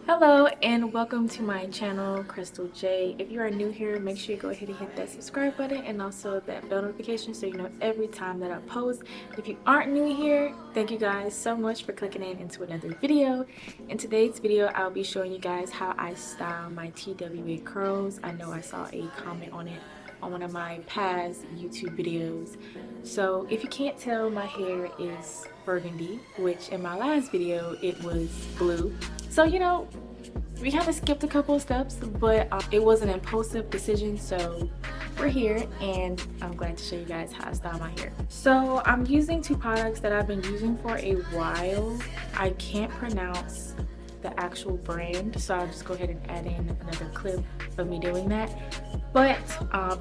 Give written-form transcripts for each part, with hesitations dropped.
Hello and welcome to my channel, Crystal J. If you are new here, make sure you go ahead and hit that subscribe button and also that bell notification so you know every time that I post. If you aren't new here, thank you guys so much for clicking into another video. In today's video, I'll be showing you guys how I style my TWA curls. I know I saw a comment on it on one of my past YouTube videos. So if you can't tell, my hair is burgundy, which in my last video it was blue. So we kind of skipped a couple of steps, but it was an impulsive decision, so we're here and I'm glad to show you guys how I style my hair. So I'm using two products that I've been using for a while. I can't pronounce the actual brand, so I'll just go ahead and add in another clip of me doing that. But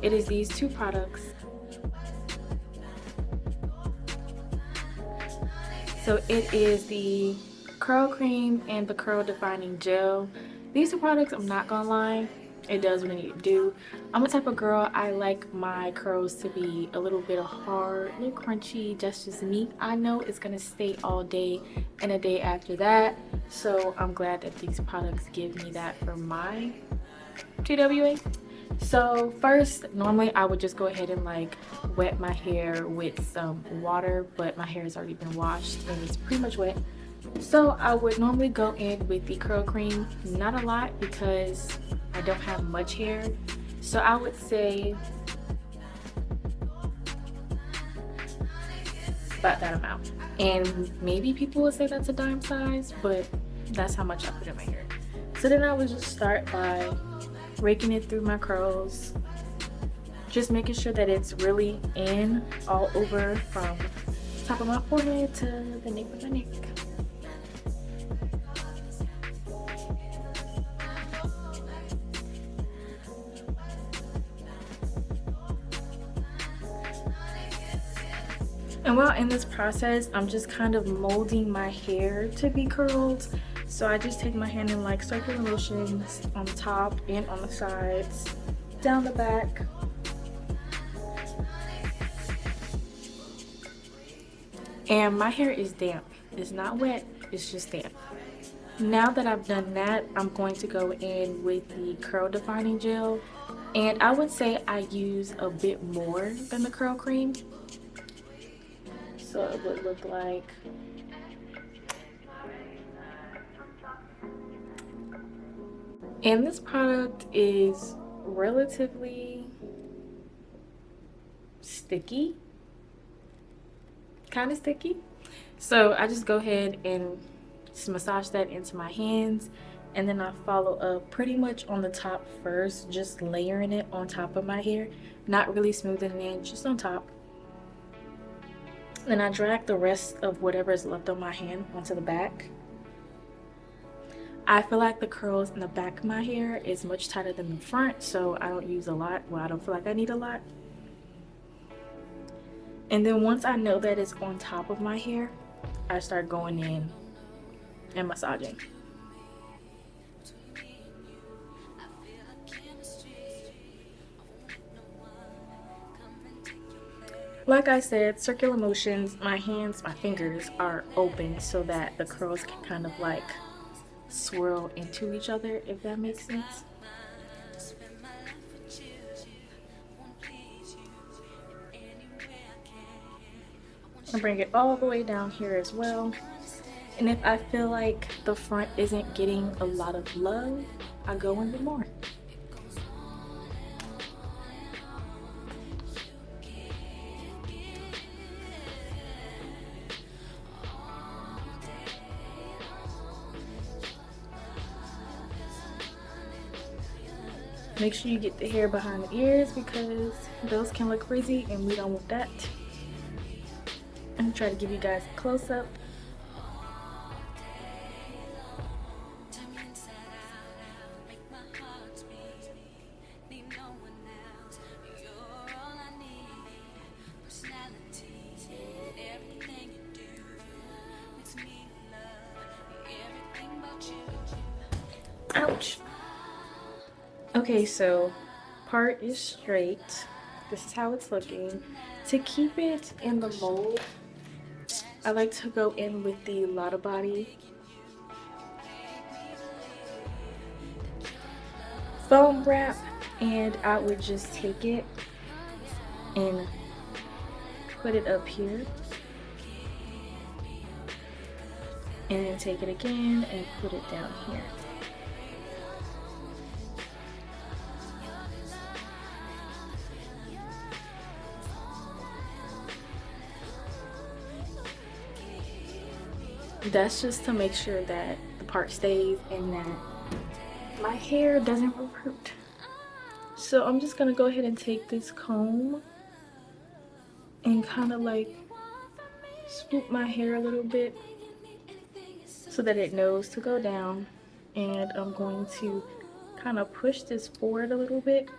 it is these two products. So it is the curl cream and the curl defining gel. These two products, I'm not gonna lie, it does what it need to do. I'm the type of girl, I like my curls to be a little bit hard, a little crunchy. That's just me. I know it's gonna stay all day and a day after that, so I'm glad that these products give me that for my TWA. So first, normally I would just go ahead and like wet my hair with some water, but my hair has already been washed and it's pretty much wet. So I would normally go in with the curl cream, not a lot because I don't have much hair. So I would say about that amount. And maybe people would say that's a dime size, but that's how much I put in my hair. So then I would just start by raking it through my curls, just making sure that it's really in all over from top of my forehead to the nape of my neck. And while in this process, I'm just kind of molding my hair to be curled. So I just take my hand in like circular motions on the top and on the sides, down the back. And my hair is damp. It's not wet, it's just damp. Now that I've done that, I'm going to go in with the curl defining gel. And I would say I use a bit more than the curl cream. So it would look like and this product is relatively sticky, kind of sticky. So I just go ahead and just massage that into my hands, and then I follow up pretty much on the top first, just layering it on top of my hair, not really smoothing it in, just on top. Then I drag the rest of whatever is left on my hand onto the back. I feel like the curls in the back of my hair is much tighter than the front, so I don't use a lot. Well, I don't feel like I need a lot. And then once I know that it's on top of my hair, I start going in and massaging. Like I said, circular motions, my hands, my fingers are open so that the curls can kind of like swirl into each other, if that makes sense. I bring it all the way down here as well. And if I feel like the front isn't getting a lot of love, I go in with more. Make sure you get the hair behind the ears because those can look frizzy and we don't want that. I'm gonna try to give you guys a close-up. Ouch. Okay, so part is straight. This is how it's looking. To keep it in the mold, I like to go in with the Lotta body foam wrap, and I would just take it and put it up here, and then take it again and put it down here. That's just to make sure that the part stays and that my hair doesn't revert. So I'm just gonna go ahead and take this comb and kind of like swoop my hair a little bit so that it knows to go down, and I'm going to kind of push this forward a little bit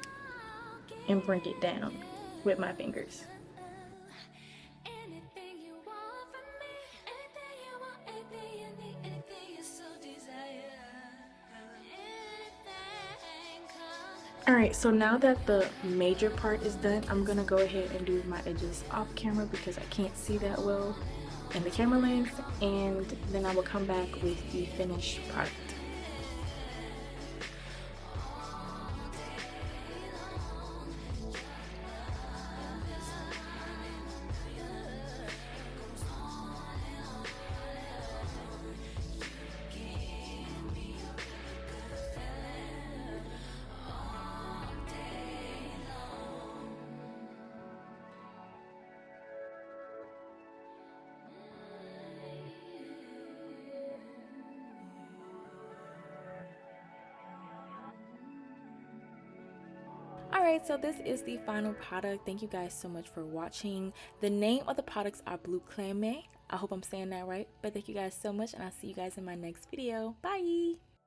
and bring it down with my fingers. Alright, so now that the major part is done, I'm gonna go ahead and do my edges off camera because I can't see that well in the camera lens, and then I will come back with the finished product. Alright, so this is the final product. Thank you guys so much for watching. The name of the products are Boucléme. I hope I'm saying that right. But thank you guys so much, and I'll see you guys in my next video. Bye!